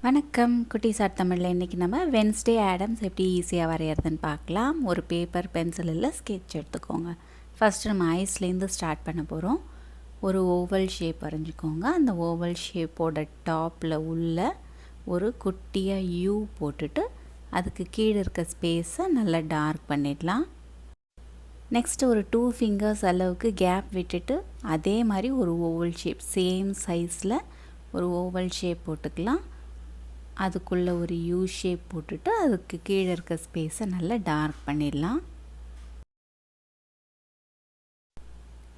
வணக்கம் குட்டீஸார்த்தமிழில். இன்றைக்கி நம்ம வென்ஸ்டே ஆடம்ஸ் எப்படி ஈஸியாக வரைகிறதுன்னு பார்க்கலாம். ஒரு பேப்பர் பென்சிலில் ஸ்கெட்ச் எடுத்துக்கோங்க. ஃபஸ்ட்டு நம்ம ஐஸ்லேருந்து ஸ்டார்ட் பண்ண போகிறோம். ஒரு ஓவல் ஷேப் வரைஞ்சிக்கோங்க. அந்த ஓவல் ஷேப்போட டாப்பில் உள்ள ஒரு குட்டியாக யூ போட்டுட்டு அதுக்கு கீழே இருக்க ஸ்பேஸை நல்லா டார்க் பண்ணிடலாம். நெக்ஸ்ட்டு ஒரு 2 ஃபிங்கர்ஸ் அளவுக்கு கேப் விட்டுட்டு அதே மாதிரி ஒரு ஓவல் ஷேப் சேம் சைஸில் ஒரு ஓவல் ஷேப் போட்டுக்கலாம். அதுக்குள்ளே ஒரு யூ ஷேப் போட்டுட்டு அதுக்கு கீழே இருக்க ஸ்பேஸை நல்லா டார்க் பண்ணிடலாம்.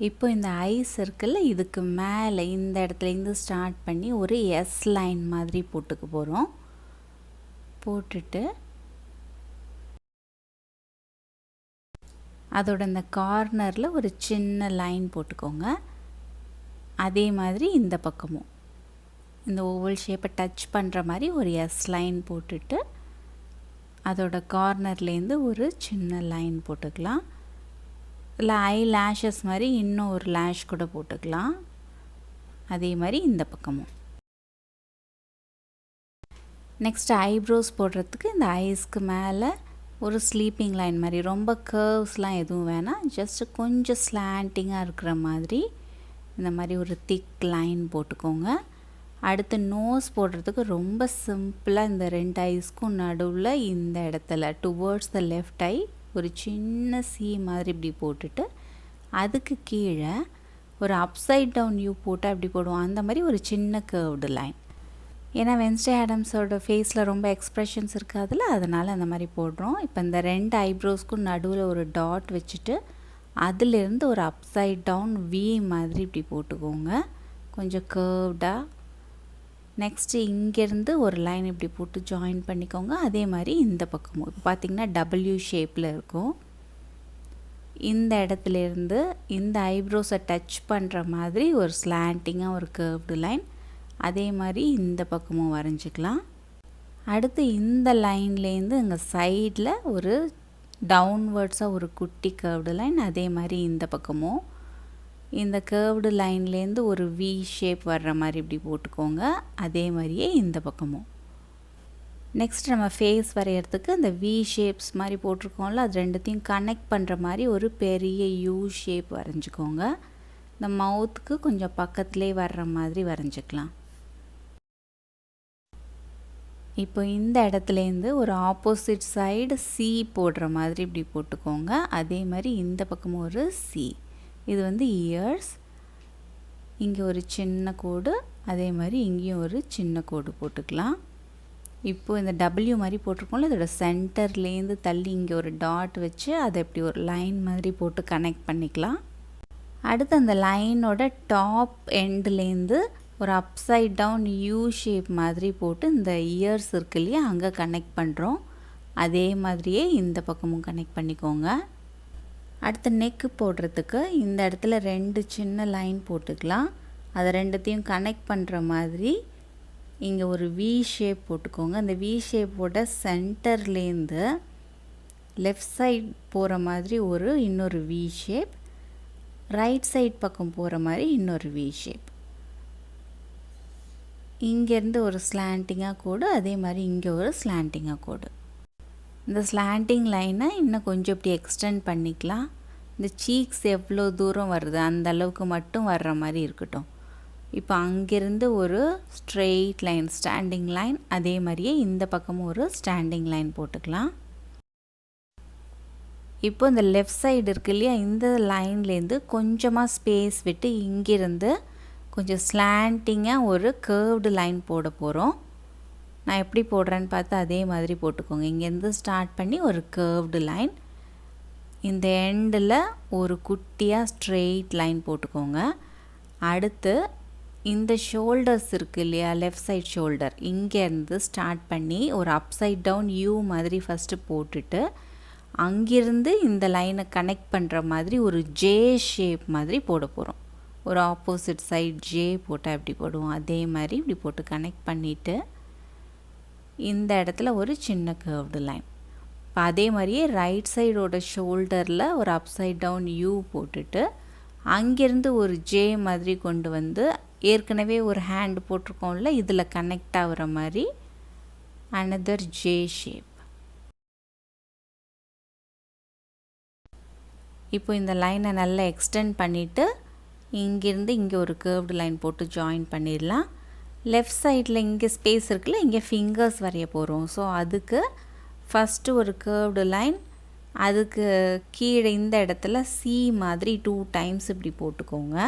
இப்போ இந்த ஐஸ் இருக்குல்ல, இதுக்கு மேலே இந்த இடத்துலேருந்து ஸ்டார்ட் பண்ணி ஒரு எஸ் லைன் மாதிரி போட்டுக்க போகிறோம். போட்டுட்டு அதோட இந்த கார்னரில் ஒரு சின்ன லைன் போட்டுக்கோங்க. அதே மாதிரி இந்த பக்கமும் இந்த ஓவல் ஷேப்பை டச் பண்ணுற மாதிரி ஒரு எஸ் லைன் போட்டுட்டு அதோட கார்னர்லேருந்து ஒரு சின்ன லைன் போட்டுக்கலாம். இல்லை ஐ லேஷஸ் மாதிரி இன்னும் ஒரு லேஷ் கூட போட்டுக்கலாம். அதே மாதிரி இந்த பக்கமும். நெக்ஸ்ட் ஐப்ரோஸ் போடுறதுக்கு இந்த ஐஸ்க்கு மேலே ஒரு ஸ்லீப்பிங் லைன் மாதிரி, ரொம்ப கர்வ்ஸ்லாம் எதுவும் வேணாம், ஜஸ்ட்டு கொஞ்சம் ஸ்லாண்டிங்காக இருக்கிற மாதிரி இந்த மாதிரி ஒரு திக் லைன் போட்டுக்கோங்க. அடுத்து நோஸ் போடுறதுக்கு ரொம்ப சிம்பிளாக இந்த 2 ஐஸ்க்கும் நடுவில் இந்த இடத்துல டுவர்ட்ஸ் த லெஃப்ட் ஐ ஒரு சின்ன சி மாதிரி இப்படி போட்டுட்டு அதுக்கு கீழே ஒரு அப்சைட் டவுன் யூ போட்டு அப்படி போடுவோம். அந்த மாதிரி ஒரு சின்ன கர்வ்டு லைன். ஏன்னா வென்ஸ்டே ஆடம்ஸோட ஃபேஸில் ரொம்ப எக்ஸ்ப்ரெஷன்ஸ் இருக்காதுல்ல, அதனால் அந்த மாதிரி போடுறோம். இப்போ இந்த 2 ஐப்ரோஸ்க்கும் நடுவில் ஒரு டாட் வச்சுட்டு அதிலிருந்து ஒரு அப்சைட் டவுன் வி மாதிரி இப்படி போட்டுக்கோங்க, கொஞ்சம் கர்வ்டாக. நெக்ஸ்ட்டு இங்கேருந்து ஒரு லைன் இப்படி போட்டு ஜாயின் பண்ணிக்கோங்க. அதே மாதிரி இந்த பக்கமும் இப்போ பார்த்திங்கன்னா டபிள்யூ ஷேப்பில் இருக்கும். இந்த இடத்துலேருந்து இந்த ஐப்ரோஸை டச் பண்ணுற மாதிரி ஒரு ஸ்லாண்டிங்காக ஒரு கர்வ்டு லைன். அதே மாதிரி இந்த பக்கமும் வரைஞ்சிக்கலாம். அடுத்து இந்த லைன்லேருந்து இங்கே சைடில் ஒரு டவுன்வர்ட்ஸாக ஒரு குட்டி கர்வ்டு லைன். அதே மாதிரி இந்த பக்கமும் இந்த கர்வ்டு லைன்லேருந்து ஒரு வி ஷேப் வர்ற மாதிரி இப்படி போட்டுக்கோங்க. அதே மாதிரியே இந்த பக்கமும். நெக்ஸ்ட் நம்ம ஃபேஸ் வரைகிறதுக்கு இந்த வி ஷேப்ஸ் மாதிரி போட்டிருக்கோம்ல, அது ரெண்டுத்தையும் கனெக்ட் பண்ணுற மாதிரி ஒரு பெரிய யூ ஷேப் வரைஞ்சிக்கோங்க. இந்த மவுத்துக்கு கொஞ்சம் பக்கத்துலேயே வர்ற மாதிரி வரைஞ்சிக்கலாம். இப்போ இந்த இடத்துலேருந்து ஒரு ஆப்போசிட் சைடு சி போடுற மாதிரி இப்படி போட்டுக்கோங்க. அதே மாதிரி இந்த பக்கமும் ஒரு சி. இது வந்து இயர்ஸ். இங்கே ஒரு சின்ன கோடு, அதே மாதிரி இங்கேயும் ஒரு சின்ன கோடு போட்டுக்கலாம். இப்போது இந்த டபிள்யூ மாதிரி போட்டிருக்கோம்ல, இதோட சென்டர்லேருந்து தள்ளி இங்கே ஒரு டாட் வச்சு அதை இப்படி ஒரு லைன் மாதிரி போட்டு கனெக்ட் பண்ணிக்கலாம். அடுத்து அந்த லைனோட டாப் எண்ட்லேருந்து ஒரு அப்சைட் டவுன் யூ ஷேப் மாதிரி போட்டு இந்த இயர்ஸ் இருக்கு இல்லையா, அங்கே கனெக்ட் பண்ணுறோம். அதே மாதிரியே இந்த பக்கமும் கனெக்ட் பண்ணிக்கோங்க. அடுத்து நெக்கு போடுறதுக்கு இந்த இடத்துல 2 சின்ன லைன் போட்டுக்கலாம். அதை ரெண்டுத்தையும் கனெக்ட் பண்ணுற மாதிரி இங்கே ஒரு வி ஷேப் போட்டுக்கோங்க. அந்த வி ஷேப்போட சென்டர்லேருந்து லெஃப்ட் சைட் போகிற மாதிரி இன்னொரு வி ஷேப், ரைட் சைட் பக்கம் போகிற மாதிரி இன்னொரு வி ஷேப். இங்கேருந்து ஒரு ஸ்லாண்டிங்காக கோடு, அதே மாதிரி இங்கே ஒரு ஸ்லாண்டிங்காக கோடு. இந்த ஸ்லாண்டிங் லைனை இன்னும் கொஞ்சம் இப்படி எக்ஸ்டெண்ட் பண்ணிக்கலாம். இந்த சீக்ஸ் எவ்வளோ தூரம் வருது அந்த அளவுக்கு மட்டும் வர்ற மாதிரி இருக்கட்டும். இப்போ அங்கேருந்து ஒரு ஸ்ட்ரெயிட் லைன், ஸ்டாண்டிங் லைன், அதே மாதிரியே இந்த பக்கமும் ஒரு ஸ்டாண்டிங் லைன் போட்டுக்கலாம். இப்போ இந்த லெஃப்ட் சைடு இருக்கு இல்லையா, இந்த லைன்லேருந்து கொஞ்சமாக ஸ்பேஸ் விட்டு இங்கேருந்து கொஞ்சம் ஸ்லாண்டிங்காக ஒரு கர்வ்டு லைன் போட போகிறோம். நான் எப்படி போடுறேன்னு பார்த்து அதே மாதிரி போட்டுக்கோங்க. இங்கேருந்து ஸ்டார்ட் பண்ணி ஒரு கர்வ்டு லைன், இந்த எண்டில் ஒரு குட்டியாக ஸ்ட்ரெயிட் லைன் போட்டுக்கோங்க. அடுத்து இந்த ஷோல்டர்ஸ் இருக்குது இல்லையா, லெஃப்ட் சைட் ஷோல்டர், இங்கேருந்து ஸ்டார்ட் பண்ணி ஒரு அப்சைட் டவுன் யூ மாதிரி ஃபஸ்ட்டு போட்டுட்டு அங்கேருந்து இந்த லைனை கனெக்ட் பண்ணுற மாதிரி ஒரு ஜே ஷேப் மாதிரி போட போகிறோம். ஒரு ஆப்போசிட் சைட் ஜே போட்டால் எப்படி போடுவோம் அதே மாதிரி இப்படி போட்டு கனெக்ட் பண்ணிவிட்டு இந்த இடத்துல ஒரு சின்ன கர்வ்டு லைன். இப்போ அதே மாதிரியே ரைட் சைடோட ஷோல்டரில் ஒரு அப்சைட் டவுன் யூ போட்டுட்டு அங்கேருந்து ஒரு ஜே மாதிரி கொண்டு வந்து ஏற்கனவே ஒரு ஹேண்ட் போட்டிருக்கோம்ல, இதில் கனெக்ட் ஆகிற மாதிரி another J shape. இப்போ இந்த லைனை நல்லா எக்ஸ்டெண்ட் பண்ணிவிட்டு இங்கேருந்து இங்கே ஒரு கேர்வ்டு லைன் போட்டு ஜாயின் பண்ணிடலாம். லெஃப்ட் சைடில் இங்கே ஸ்பேஸ் இருக்குல்ல, இங்கே ஃபிங்கர்ஸ் வரைய போகிறோம். ஸோ அதுக்கு ஃபஸ்ட்டு ஒரு கேர்வ்டு லைன், அதுக்கு கீழே இந்த இடத்துல C மாதிரி 2 டைம்ஸ் இப்படி போட்டுக்கோங்க.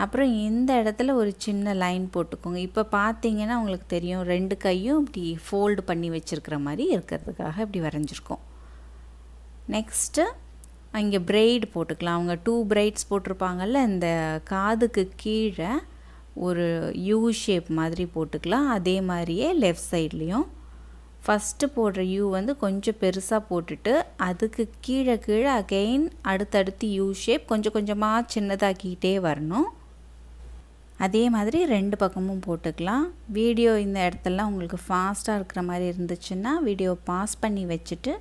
அப்புறம் இந்த இடத்துல ஒரு சின்ன லைன் போட்டுக்கோங்க. இப்போ பார்த்தீங்கன்னா உங்களுக்கு தெரியும், 2 கையும் இப்படி ஃபோல்டு பண்ணி வச்சுருக்கிற மாதிரி இருக்கிறதுக்காக இப்படி வரைஞ்சிருக்கோம். நெக்ஸ்ட்டு இங்கே பிரைட் போட்டுக்கலாம். அவங்க 2 பிரைட்ஸ் போட்டிருப்பாங்கல்ல, இந்த காதுக்கு கீழே ஒரு யூ ஷேப் மாதிரி போட்டுக்கலாம். அதே மாதிரியே லெஃப்ட் சைட்லேயும் ஃபஸ்ட்டு போடுற யூ வந்து கொஞ்சம் பெருசாக போட்டுட்டு அதுக்கு கீழே கீழே அகெயின் அடுத்தடுத்து யூ ஷேப் கொஞ்சம் கொஞ்சமாக சின்னதாக்கிட்டே வரணும். அதே மாதிரி 2 பக்கமும் போட்டுக்கலாம். வீடியோ இந்த இடத்துலலாம் உங்களுக்கு ஃபாஸ்ட்டாக இருக்கிற மாதிரி இருந்துச்சுன்னா வீடியோ பாஸ் பண்ணி வச்சுட்டு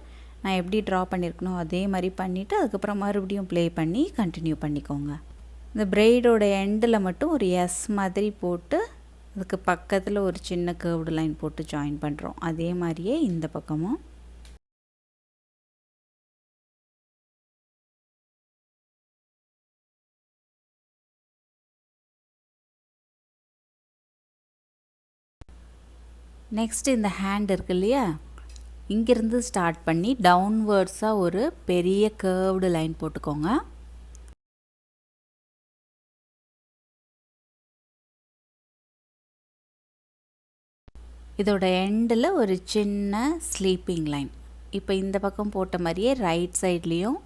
நான் எப்படி ட்ரா பண்ணியிருக்கணும் அதே மாதிரி பண்ணிவிட்டு அதுக்கப்புறம் மறுபடியும் ப்ளே பண்ணி கண்டினியூ பண்ணிக்கோங்க. இந்த பிரைடோட எண்டில் மட்டும் ஒரு எஸ் மாதிரி போட்டு அதுக்கு பக்கத்தில் ஒரு சின்ன கேர்வ்டு லைன் போட்டு ஜாயின் பண்ணுறோம். அதே மாதிரியே இந்த பக்கமும். நெக்ஸ்ட் இந்த ஹேண்ட் இருக்கு இல்லையா, இங்கேருந்து ஸ்டார்ட் பண்ணி டவுன்வேர்ட்ஸாக ஒரு பெரிய கேர்வ்டு லைன் போட்டுக்கோங்க. இதோட எண்டில் ஒரு சின்ன ஸ்லீப்பிங் லைன். இப்போ இந்த பக்கம் போட்ட மாதிரியே ரைட் சைட்லேயும்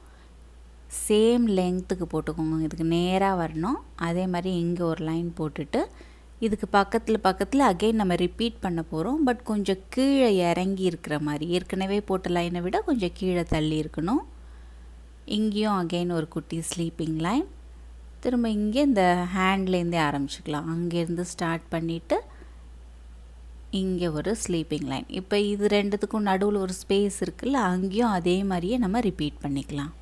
சேம் லெங்க்த்துக்கு போட்டுக்கோங்க. இதுக்கு நேராக வரணும். அதே மாதிரி இங்கே ஒரு லைன் போட்டுட்டு இதுக்கு பக்கத்தில் அகெயின் நம்ம ரிப்பீட் பண்ண போகிறோம். பட் கொஞ்சம் கீழே இறங்கி இருக்கிற மாதிரி, ஏற்கனவே போட்ட லைனை விட கொஞ்சம் கீழே தள்ளி இருக்கணும். இங்கேயும் அகெயின் ஒரு குட்டி ஸ்லீப்பிங் லைன். திரும்ப இங்கே இந்த ஹேண்ட்லேருந்தே ஆரம்பிச்சுக்கலாம். அங்கேருந்து ஸ்டார்ட் பண்ணிவிட்டு இங்கே ஒரு ஸ்லீப்பிங் லைன். இப்போ இது ரெண்டுத்துக்கும் நடுவில் ஒரு ஸ்பேஸ் இருக்குல்ல, அங்கேயும் அதே மாதிரியே நம்ம ரிப்பீட் பண்ணிக்கலாம்.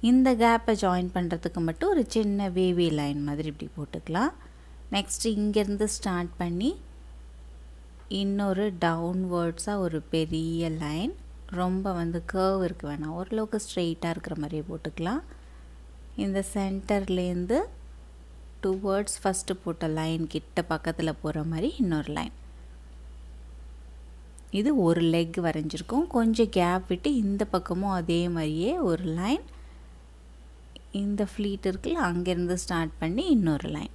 இந்த கேப்பை ஜாயின் பண்ணுறதுக்கு மட்டும் ஒரு சின்ன வேவி லைன் மாதிரி இப்படி போட்டுக்கலாம். நெக்ஸ்ட்டு இங்கேருந்து ஸ்டார்ட் பண்ணி இன்னொரு டவுன்வேர்ட்ஸாக ஒரு பெரிய லைன். ரொம்ப வந்து கர்வ் இருக்க வேணாம், ஓரளவுக்கு ஸ்ட்ரெயிட்டாக இருக்கிற மாதிரியே போட்டுக்கலாம். இந்த சென்டர்லேருந்து டுவர்ட்ஸ் ஃபஸ்ட்டு போட்ட லைன் கிட்ட பக்கத்தில் போகிற மாதிரி இன்னொரு லைன். இது ஒரு லெக் வரைஞ்சிருக்கோம். கொஞ்சம் கேப் விட்டு இந்த பக்கமும் அதே மாதிரியே ஒரு லைன். இந்த ஃப்ளீட் இருக்குல்ல, அங்கேருந்து ஸ்டார்ட் பண்ணி இன்னொரு லைன்.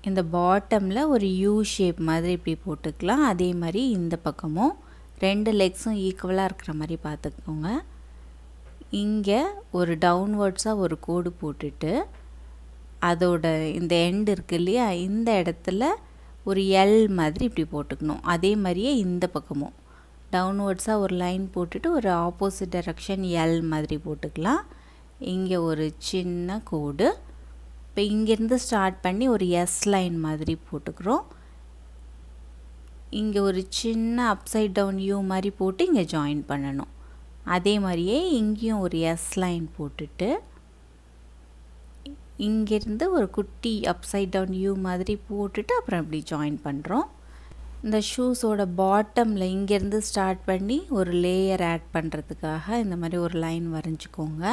இந்த பாட்டமில் ஒரு யூ ஷேப் மாதிரி இப்படி போட்டுக்கலாம். அதே மாதிரி இந்த பக்கமும் 2 லெக்ஸும் ஈக்குவலாக இருக்கிற மாதிரி பார்த்துக்கோங்க. இங்கே ஒரு டவுன்வேர்ட்ஸாக ஒரு கோடு போட்டுட்டு அதோட இந்த எண்டு இருக்குது இல்லையா, இந்த இடத்துல ஒரு எல் மாதிரி இப்படி போட்டுக்கணும். அதே மாதிரியே இந்த பக்கமும் டவுன்வேர்ட்ஸாக ஒரு லைன் போட்டுட்டு ஒரு ஆப்போசிட் டைரக்ஷன் எல் மாதிரி போட்டுக்கலாம். இங்கே ஒரு சின்ன கோடு. இப்போ இங்கேருந்து ஸ்டார்ட் பண்ணி ஒரு எஸ் லைன் மாதிரி போட்டுக்கிறோம். இங்கே ஒரு சின்ன அப்சைட் டவுன் யூ மாதிரி போட்டு இங்கே ஜாயின் பண்ணணும். அதே மாதிரியே இங்கேயும் ஒரு எஸ் லைன் போட்டுட்டு இங்கேருந்து ஒரு குட்டி அப்சைட் டவுன் யூ மாதிரி போட்டுட்டு அப்புறம் இப்படி ஜாயின் பண்ணுறோம். இந்த ஷூஸோட பாட்டமில் இங்கேருந்து ஸ்டார்ட் பண்ணி ஒரு லேயர் ஆட் பண்ணுறதுக்காக இந்த மாதிரி ஒரு லைன் வரைஞ்சிக்கோங்க.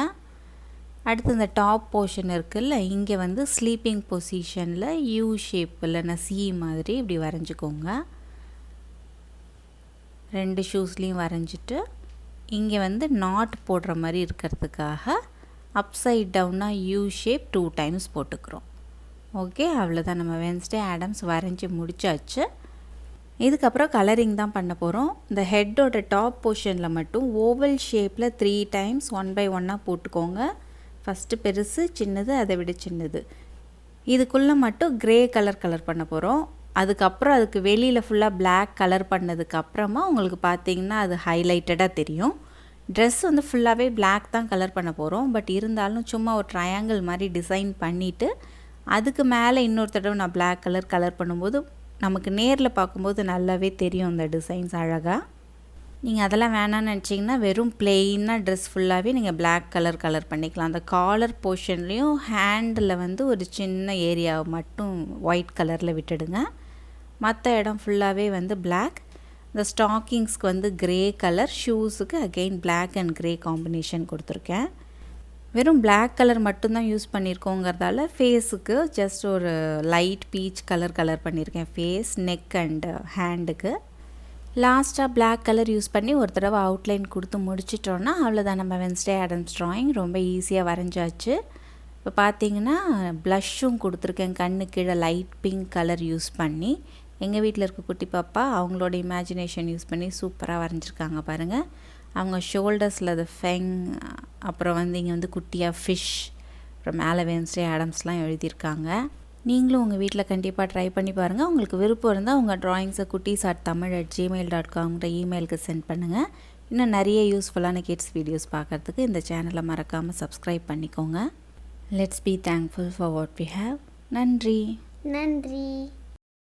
அடுத்து இந்த டாப் போர்ஷன் இருக்குல்ல, இங்கே வந்து ஸ்லீப்பிங் பொசிஷனில் யூ ஷேப் இல்லைன்னா சி மாதிரி இப்படி வரைஞ்சிக்கோங்க. 2 ஷூஸ்லேயும் வரைஞ்சிட்டு இங்கே வந்து நாட் போடுற மாதிரி இருக்கிறதுக்காக அப்சைட் டவுனாக யூ ஷேப் 2 டைம்ஸ் போட்டுக்கிறோம். ஓகே, அவ்வளோதான். நம்ம வென்ஸ்டே ஆடம்ஸ் வரைஞ்சி முடிச்சாச்சு. இதுக்கப்புறம் கலரிங் தான் பண்ண போகிறோம். இந்த ஹெட்டோட டாப் போர்ஷனில் மட்டும் ஓவல் ஷேப்பில் 3 டைம்ஸ் 1 by 1 போட்டுக்கோங்க. ஃபஸ்ட்டு பெருசு, சின்னது, அதை விட சின்னது. இதுக்குள்ளே மட்டும் க்ரே கலர் பண்ண போகிறோம். அதுக்கப்புறம் அதுக்கு வெளியில் ஃபுல்லாக பிளாக் கலர் பண்ணதுக்கப்புறமா உங்களுக்கு பார்த்திங்கன்னா அது ஹைலைட்டடாக தெரியும். ட்ரெஸ் வந்து ஃபுல்லாகவே பிளாக் தான் கலர் பண்ண போகிறோம். பட் இருந்தாலும் சும்மா ஒரு ட்ரையாங்கிள் மாதிரி டிசைன் பண்ணிவிட்டு அதுக்கு மேலே இன்னொரு தடவை நான் Black கலர் பண்ணும்போது நமக்கு நேரில் பார்க்கும்போது நல்லாவே தெரியும் அந்த டிசைன்ஸ் அழகாக. நீங்கள் அதெல்லாம் வேணான்னு நினச்சிங்கன்னா வெறும் பிளெயினாக ட்ரெஸ் ஃபுல்லாகவே நீங்கள் Black கலர் பண்ணிக்கலாம். அந்த காலர் போர்ஷன்லேயும் ஹேண்டில் வந்து ஒரு சின்ன ஏரியாவை மட்டும் ஒயிட் கலரில் விட்டுடுங்க. மற்ற இடம் ஃபுல்லாகவே வந்து Black. இந்த ஸ்டாக்கிங்ஸ்க்கு வந்து கிரே கலர், ஷூஸுக்கு again Black and grey combination கொடுத்துருக்கேன். வெறும் Black கலர் மட்டும்தான் யூஸ் பண்ணியிருக்கோங்கிறதால ஃபேஸுக்கு ஜஸ்ட் ஒரு லைட் பீச் கலர் பண்ணியிருக்கேன் ஃபேஸ், நெக் அண்ட் ஹேண்டுக்கு. லாஸ்ட்டாக Black கலர் யூஸ் பண்ணி ஒரு தடவை அவுட்லைன் கொடுத்து முடிச்சிட்டோன்னா அவ்வளோதான், நம்ம வென்ஸ்டே ஆடம்ஸ் ட்ராயிங் ரொம்ப ஈஸியாக வரைஞ்சாச்சு. இப்போ பார்த்தீங்கன்னா ப்ளஷ்ஷும் கொடுத்துருக்கேன் கண்ணு கீழே லைட் பிங்க் கலர் யூஸ் பண்ணி. எங்கள் வீட்டில் இருக்க குட்டி பாப்பா அவங்களோட இமேஜினேஷன் யூஸ் பண்ணி சூப்பராக வரைஞ்சிருக்காங்க பாருங்கள். அவங்க ஷோல்டர்ஸில் அது ஃபெங், அப்புறம் வந்து இங்கே வந்து குட்டியாக ஃபிஷ், அப்புறம் மேலே வென்ஸ்டே ஆடம்ஸ்லாம் எழுதியிருக்காங்க. நீங்களும் உங்கள் வீட்டில் கண்டிப்பாக ட்ரை பண்ணி பாருங்கள். உங்களுக்கு விருப்பம் இருந்தால் உங்கள் ட்ராயிங்ஸை kuttiesarttamil@gmail.com இமெயிலுக்கு சென்ட் பண்ணுங்கள். இன்னும் நிறைய யூஸ்ஃபுல்லான கிட்ஸ் வீடியோஸ் பார்க்குறதுக்கு இந்த சேனலை மறக்காமல் சப்ஸ்கிரைப் பண்ணிக்கோங்க. Let's be thankful for what we have. நன்றி.